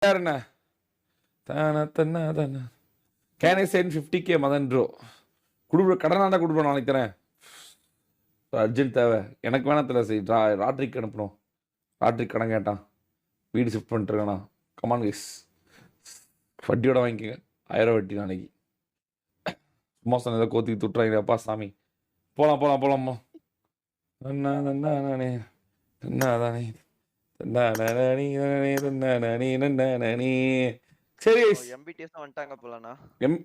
யாருண்ணா தானே can I send 50K Madhan bro குடு கடனாண்டா கொடுப்போம் நாளைக்கு தரேன் அர்ஜென்ட் தேவை எனக்கு வேணா தெரியல சரி ராட்ரிக்கு அனுப்பணும் ராட்ரிக் கடன் கேட்டான் வீடு ஷிஃப்ட் பண்ணிட்டுருக்கானா கமான் கைஸ் வட்டியோட வாங்கிக்கோங்க 1000 வட்டி நாளைக்கு சும்மா சொன்ன ஏதோ கோத்திக்கு துட்டுறாங்க அப்பா சாமி போலாமா நானே சரி எம்பிடிஎஸ் வந்துட்டாங்க போலண்ணா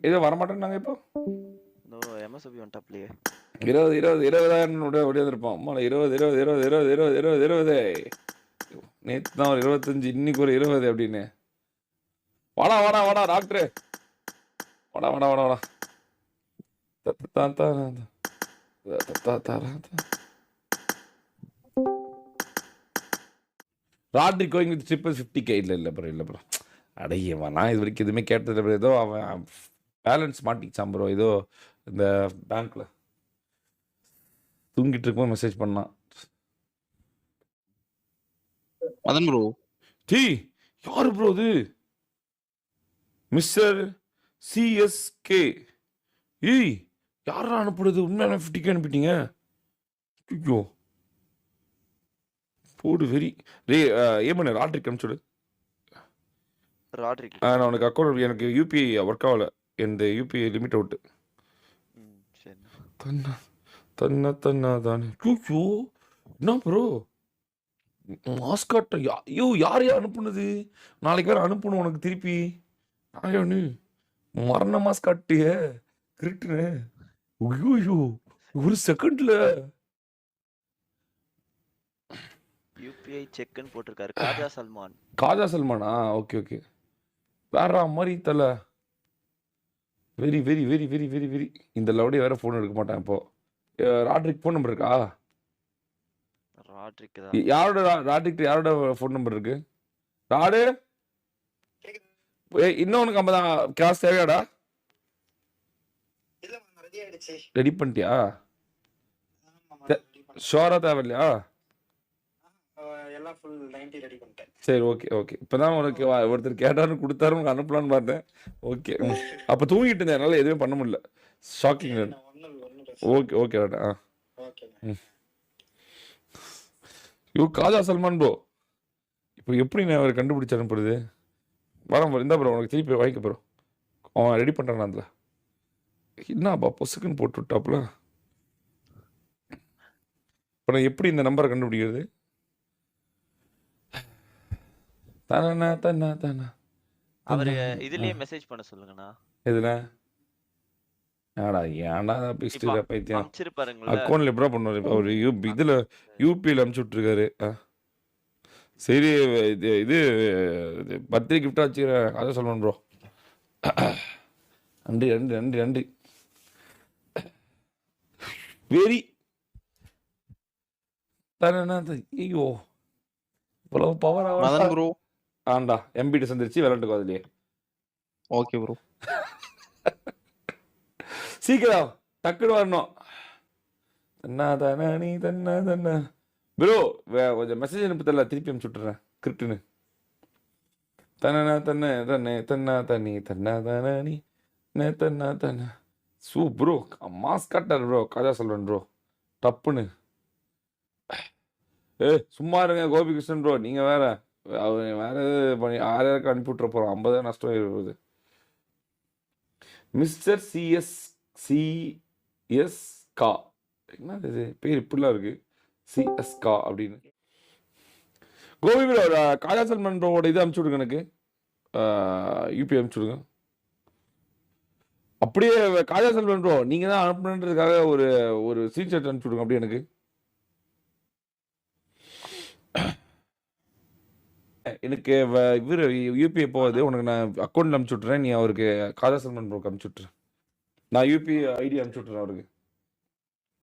ஏதோ வரமாட்டேன்னாங்க இப்போ எம்எஸ்பி வந்துட்டாப்லையே 20,000 ஓடியாந்துருப்பான் அம்மா 20 நேற்று தான் ஒரு 25 இன்னைக்கு ஒரு 20 அப்படின்னு வாடா டாக்டரு வாடா ராட்ரிக் கோயிங் வித் ட்ரிப்பிள் 50K இல்லை ப்ரோ அடையவா நான் இது வரைக்கும் எதுவுமே கேட்டதில்லை ஏதோ அவன் பேலன்ஸ் மாட்டிக்கிச்சான் ப்ரோ ஏதோ இந்த பேங்க்ல தூங்கிட்டு இருக்கும்போது மெசேஜ் பண்ணான் மதன் ப்ரோ யாரு ப்ரோ இது மிஸ்டர் CSK யாரா அனுப்புறது உண்மையான 50K அனுப்பிட்டீங்க ஐயோ போடு வெரி ஏமண்ணே ராட்ரிக் அனுப்பிச்சுடு நான் உனக்கு அக்கௌண்ட் எனக்கு யூபிஐ ஒர்க் ஆகல இந்த யூபிஐ லிமிட் அவுட்டு தானே ஐயோ என்ன ப்ரோ மாஸ்காட்ட ஐயோ யார் அனுப்புனது நாளைக்கு வேற அனுப்பணும் உனக்கு திருப்பி நானே மரண மாஸ்காட்டிய கிரிட்டுன்னு ஐயோ ஒரு செகண்ட்ல யூபிஐ செக்னு போட்டிருக்காரு காஜா சல்மானா ஓகே வேற மாதிரி தல வெரி இந்த லவுடே வேற ஃபோன் எடுக்க மாட்டேன் இப்போ ராட்ரிக் ஃபோன் நம்பர் இருக்கா யாரோட ஃபோன் நம்பர் இருக்கு ராடு இன்னும் உனக்கு 50 கேஷ் தேவையாடா ரெடி பண்ணிட்டியா ஷோரா தேவையில்லையா சரி ஓகே இப்பதான் உனக்கு ஒருத்தர் கேட்டாரு கொடுத்தாரு உனக்கு அனுப்பலான்னு பார்த்தேன் ஓகே அப்ப தூங்கிட்டு இருந்தேன் என்னால எதுவுமே பண்ண முடியல shocking okay Khaja Salman bro இப்போ எப்படி நான் அவரை கண்டுபிடிச்சு அனுப்புறது வரேன் ப்ரோ இந்த ப்ரோ உனக்கு திருப்பி வாங்கிக்க ப்ரோ அவன் ரெடி பண்ணுறான் அதில் என்னப்பா பொசுக்குன்னு போட்டு விட்டாப்புல இப்போ நான் எப்படி இந்த நம்பரை கண்டுபிடிக்கிறது தானே அவரு இதுலயே மெசேஜ் பண்ண சொல்லுங்கண்ணா எதுல ஏன்டா பிஸ்டர் பைத்தியம் அனுப்பிச்சிருப்பாருங்களா அக்கௌண்ட்ல எப்படா பண்ணுவாரு இப்போ அவர் இதுல யூபியில் அனுப்பிச்சு விட்டுருக்காரு சரி இது பர்த்டே கிஃப்டா வச்சுக்கிறேன் அதை சொல்லணும் ப்ரோ நன்றி வெரி ஐயோ இவ்வளவு பவர் ப்ரோ ஆண்டா எம்பிடி சந்திரிச்சு விளையாட்டுக்கோ அதுலயே ஓகே ப்ரோ சீக்கிரம் டக்குனு வரணும் தன்னா ப்ரோ கொஞ்சம் மெசேஜ் அனுப்பி தரல திருப்பி அனுப்பிச்சு விட்டுறேன் கிரிப்டுன்னு தன்னா சூ ப்ரோ மாஸ் கட்டார் ப்ரோ காஜா சொல்றேன் ப்ரோ டப்புன்னு சும்மா இருங்க கோபிகிருஷ்ணன் ப்ரோ நீங்க வேற வேற பண்ணி 6000 அனுப்பி விட்டுற போறோம் 50 நஷ்டம் இருப்பது மிஸ்டர் CSK என்னது இது பேர் இப்படிலாம் இருக்கு CSK அப்படின்னு கோபி ப்ரோ காஜா சல்மான் ப்ரோவோட இது அனுப்பிச்சு விடுங்க எனக்கு யூபிஐ அனுப்பிச்சு விடுங்க அப்படியே காஜா சல்மான் ப்ரோ நீங்க தான் அனுப்பணுன்றதுக்காக ஒரு ஸ்க்ரீன்ஷாட் அனுப்பிச்சு விடுங்க அப்படியே எனக்கு எனக்கு இவர் யூபிஐ போகுது உனக்கு நான் அக்கௌண்ட்ல அனுப்பிச்சு விட்றேன் நீ அவருக்கு காஜா சல்மான் ப்ரோக்கு அனுப்பிச்சு விட்றேன் நான் யூபிஐ ஐடி அனுப்பிச்சு விட்றேன் அவருக்கு